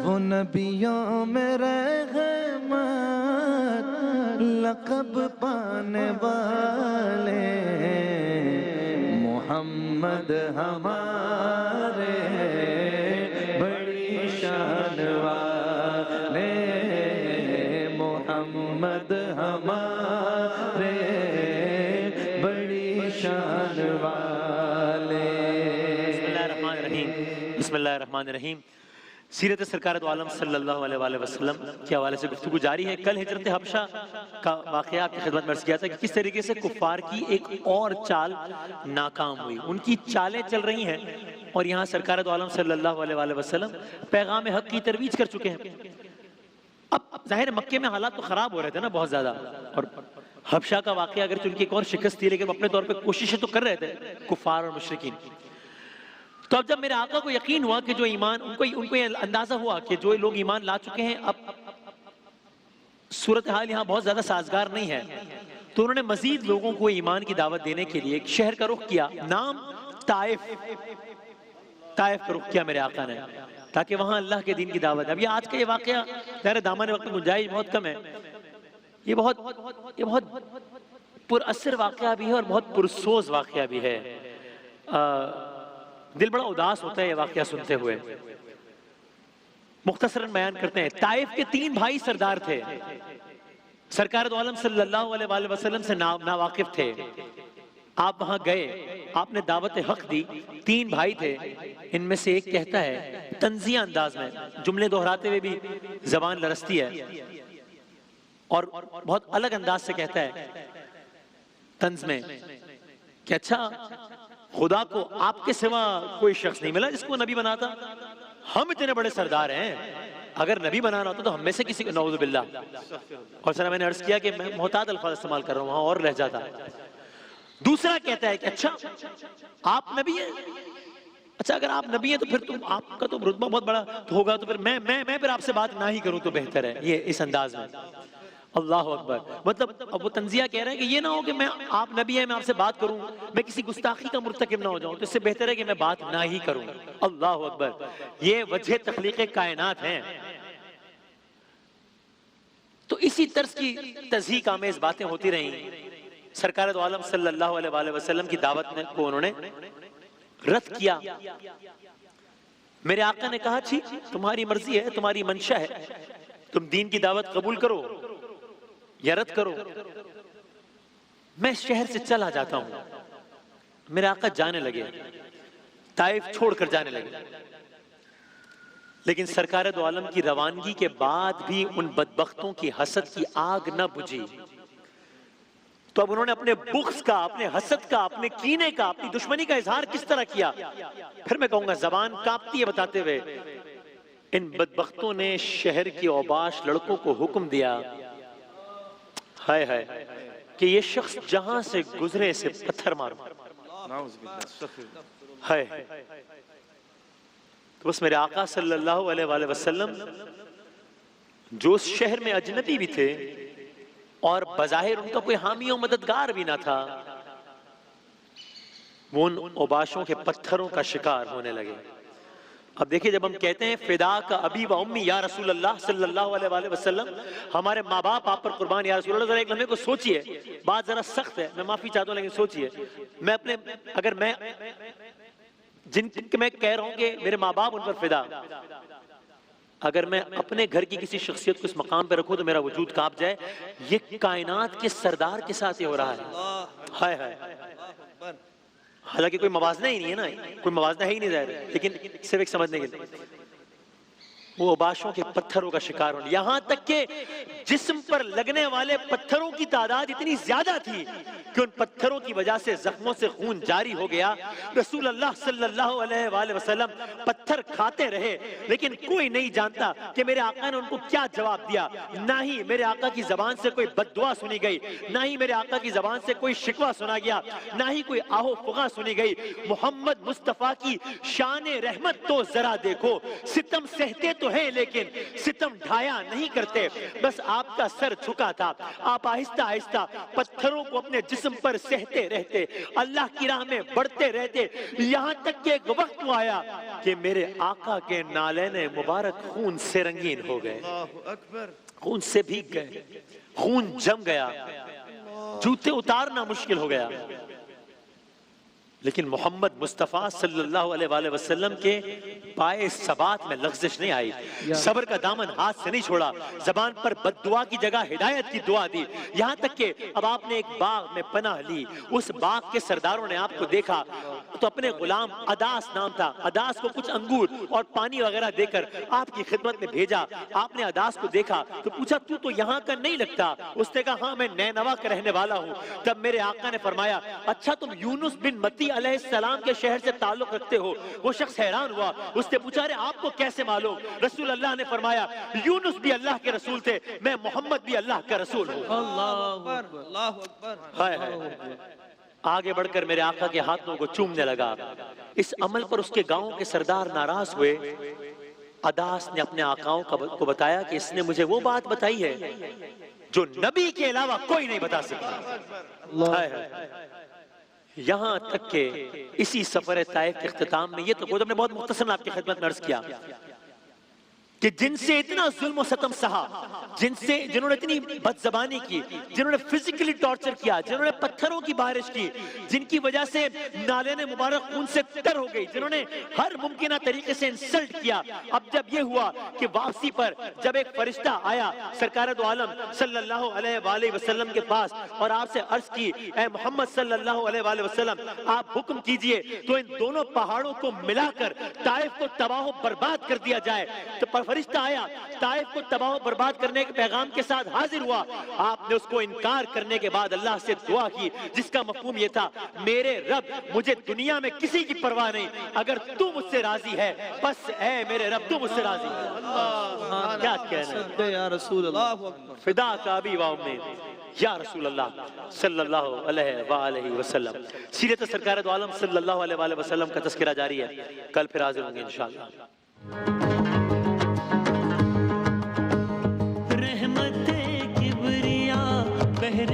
وہ نبیوں میں رحمت لقب پانے والے محمد ہمارے بڑی شان والے محمد ہمارے بڑی شان والے۔ بسم اللہ الرحمن الرحیم۔ سیرت سرکار دو عالم صلی اللہ علیہ وآلہ وسلم کے حوالے سے گفتگو جاری ہے۔ کل ہجرت حبشہ کا واقعہ آپ کی خدمت میں عرض کیا تھا کہ کس طریقے سے کفار کی ایک اور چال ناکام ہوئی، ان کی چالیں چل رہی ہیں اور یہاں سرکار دو عالم صلی اللہ علیہ وآلہ وسلم پیغام حق کی ترویج کر چکے ہیں۔ اب ظاہر مکے میں حالات تو خراب ہو رہے تھے نا بہت زیادہ، اور حبشہ کا واقعہ اگرچہ ان کی ایک اور شکست تھی لیکن اپنے طور پہ کوششیں تو کر رہے تھے کفار اور مشرکین۔ تو اب جب میرے آقا کو یقین ہوا کہ جو ایمان ان کو یہ اندازہ ہوا کہ جو لوگ ایمان لا چکے ہیں اب صورتحال یہاں بہت زیادہ سازگار نہیں ہے، تو انہوں نے مزید لوگوں کو ایمان کی دعوت دینے کے لیے ایک شہر کا رخ کیا، نام طائف کا رخ کیا میرے آقا نے، تاکہ وہاں اللہ کے دین کی دعوت ہے۔ اب یہ آج کا یہ واقعہ ظاہر دامن وقت میں گنجائش بہت کم ہے، یہ بہت پر اثر واقعہ بھی ہے اور بہت پرسوز واقعہ بھی ہے۔ دل بڑا اداس ہوتا ہے یہ واقعہ سنتے ہوئے۔ مختصراً بیان کرتے ہیں۔ طائف کے 3 بھائی سردار تھے، سرکار دو عالم صلی اللہ علیہ وآلہ وسلم سے ناواقف تھے۔ آپ وہاں گئے، آپ نے دعوت حق دی۔ 3 بھائی تھے، ان میں سے ایک کہتا ہے طنزیہ انداز میں، جملے دہراتے ہوئے بھی زبان لرزتی ہے اور بہت الگ انداز سے کہتا ہے طنز میں کہ اچھا خدا کو آپ کے سوا کوئی شخص نہیں ملا جس کو نبی بناتا؟ ہم اتنے بڑے سردار ہیں، اگر نبی بنانا ہوتا تو ہم میں سے کسی کو، نعوذ باللہ۔ اور سر میں نے عرض کیا کہ میں محتاط الفاظ استعمال کر رہا ہوں، وہاں اور لہجہ تھا۔ دوسرا کہتا ہے کہ اچھا آپ نبی ہیں، اچھا اگر آپ نبی ہیں تو پھر آپ کا تو رتبہ بہت بڑا ہوگا، تو پھر میں پھر آپ سے بات نہ ہی کروں تو بہتر ہے، یہ اس انداز میں۔ اللہ اکبر، مطلب اب وہ تنزیہ کہہ رہے ہیں کہ یہ نہ ہو کہ آپ نبی ہیں میں آپ سے بات کروں، میں کسی گستاخی کا مرتکب نہ ہو جاؤں، تو اس سے بہتر ہے کہ میں بات نہ ہی کروں۔ اللہ اکبر، یہ وجہ تخلیق کائنات ہیں۔ تو اسی طرز کی تضحیک آمیز باتیں ہوتی رہیں۔ سرکار دو عالم صلی اللہ علیہ وآلہ وسلم کی دعوت کو انہوں نے رد کیا۔ میرے آقا نے کہا ٹھیک تمہاری مرضی ہے، تمہاری منشا ہے، تم دین کی دعوت قبول کرو یا رد کرو، میں شہر سے چلا جاتا ہوں۔ میرے آقا جانے لگے، طائف چھوڑ کر جانے لگے، لیکن سرکار دو عالم کی روانگی کے بعد بھی ان بدبختوں کی حسد کی آگ نہ بجھی۔ تو اب انہوں نے اپنے بغض کا، اپنے حسد کا، اپنے کینے کا، اپنی دشمنی کا اظہار کس طرح کیا؟ پھر میں کہوں گا زبان کانپتی ہے بتاتے ہوئے، ان بدبختوں نے شہر کی اوباش لڑکوں کو حکم دیا ہائے ہائے کہ یہ شخص جہاں سے گزرے سے پتھر مارو۔ ہائے تو بس میرے آقا صلی اللہ علیہ وآلہ وسلم جو اس شہر میں اجنبی بھی تھے اور بظاہر ان کا کوئی حامی و مددگار بھی نہ تھا، وہ ان اوباشوں کے پتھروں کا شکار ہونے لگے۔ اب دیکھیں جب ہم کہتے ہیں فدا کا ابی و امی یا رسول اللہ صلی اللہ علیہ وآلہ وسلم، ہمارے ماں باپ آپ پر قربان یا رسول اللہ، ذرا ایک لمحے کو سوچئے، بات ذرا سخت ہے، میں معافی چاہتا ہوں لیکن سوچئے، اگر میں جن میں کہہ رہا ہوں کہ میرے ماں باپ ان پر فدا، اگر میں اپنے گھر کی کسی شخصیت کو اس مقام پہ رکھوں تو میرا وجود کانپ جائے۔ یہ کائنات کے سردار کے ساتھ یہ ہو رہا ہے، ہائے ہائے، حالانکہ کوئی موازنہ ہی نہیں ہے نا، کوئی موازنہ ہے ہی نہیں ظاہر، لیکن صرف ایک سمجھنے کے لیے وہ اوباشوں کے پتھروں کا شکار ہونے، یہاں تک کہ جسم پر لگنے والے پتھروں کی تعداد اتنی زیادہ تھی کہ ان پتھروں کی وجہ سے زخموں سے خون جاری ہو گیا۔ رسول اللہ صلی اللہ علیہ وآلہ وسلم پتھر کھاتے رہے، لیکن کوئی نہیں جانتا کہ میرے آقا نے ان کو کیا جواب دیا۔ نہ ہی میرے آقا کی زبان سے کوئی بد دعا سنی گئی، نہ ہی میرے آقا کی زبان سے کوئی شکوہ سنا گیا، نہ ہی کوئی آہو فغاں سنی گئی۔ محمد مصطفیٰ کی شان رحمت تو ذرا دیکھو، ستم سہتے تو تو ہیں لیکن ستم ڈھایا نہیں کرتے. بس آپ کا سر جھکا تھا, آپ آہستہ آہستہ پتھروں کو اپنے جسم پر سہتے رہتے, اللہ کی راہ میں بڑھتے رہتے, یہاں تک کہ ایک وقت آیا کہ میرے آقا کے نالین مبارک خون سے رنگین ہو گئے, خون سے بھیگ گئے, خون جم گیا, جوتے اتارنا مشکل ہو گیا. لیکن محمد مصطفیٰ صلی اللہ علیہ وآلہ وسلم کے پائے ثبات میں لغزش نہیں آئی, صبر کا دامن ہاتھ سے نہیں چھوڑا, زبان پر بد دعا کی جگہ ہدایت کی دعا دی. یہاں تک کہ اب آپ نے ایک باغ میں پناہ لی, اس باغ کے سرداروں نے آپ کو دیکھا تو اپنے غلام اداس نام تھا, اداس کو کچھ انگور اور پانی وغیرہ دے کر آپ کی خدمت میں بھیجا. آپ نے اداس کو دیکھا تو پوچھا تو یہاں کا نہیں لگتا؟ اس نے کہا ہاں میں نینوا کا رہنے والا ہوں. تب میرے آقا نے فرمایا اچھا تم یونس بن متی علیہ السلام کے شہر سے تعلق رکھتے ہو؟ وہ شخص حیران ہوا, اس نے پوچھا ارے آپ کو کیسے معلوم؟ رسول اللہ نے فرمایا یونس بھی اللہ کے رسول تھے, میں محمد بھی اللہ کا رسول ہوں. اللہ اکبر, اللہ اکبر. ہائے ہائے. آگے بڑھ کر میرے آقا کے ہاتھوں کو چومنے لگا. اس عمل پر اس کے گاؤں کے سردار ناراض ہوئے. اداس نے اپنے آقاؤں کو بتایا کہ اس نے مجھے وہ بات بتائی ہے جو نبی کے علاوہ کوئی نہیں بتا سکتا. ہائے ہائے. یہاں تک کہ اسی سفر طائف کے اختتام میں, یہ تو خود ہم نے بہت مختصر آپ کی خدمت میں عرض کیا کہ جن سے اتنا ظلم و ستم سہا, جنہوں نے اتنی بد زبانی کی, جنہوں نے فزیکلی ٹارچر کیا, جنہوں نے پتھروں کی بارش کی, جن کی وجہ سے نالین مبارک خون سے تر ہو گئی, جنہوں نے ہر ممکنہ طریقے سے انسلٹ کیا. اب جب یہ ہوا کہ واپسی پر جب ایک فرشتہ آیا سرکار دو عالم صلی اللہ علیہ وآلہ وسلم کے پاس اور آپ سے عرض کی اے محمد صلی اللہ علیہ وآلہ وسلم آپ حکم کیجئے تو ان دونوں پہاڑوں کو ملا کر طائف کو تباہ و برباد کر دیا جائے. تو فرشتہ آیا, طائف کو تباہ و برباد کرنے کے پیغام کے ساتھ حاضر ہوا. آپ نے اس کو انکار کرنے کے بعد اللہ سے دعا کی جس کا مفہوم یہ تھا میرے رب مجھے دنیا میں کسی کی پرواہ نہیں, اگر تو مجھ سے راضی ہے بس اے میرے رب تو مجھ سے راضی ہے. کیا کہنا ہے یا رسول اللہ, فدا کا ابی و امی یا رسول اللہ صلی اللہ علیہ وآلہ وسلم. سیرت سرکار دو عالم صلی اللہ علیہ وآلہ وسلم کا تذکرہ جاری ہے, کل پھر حاضر ہوں گے انشاءاللہ. رحمت کبریا بہر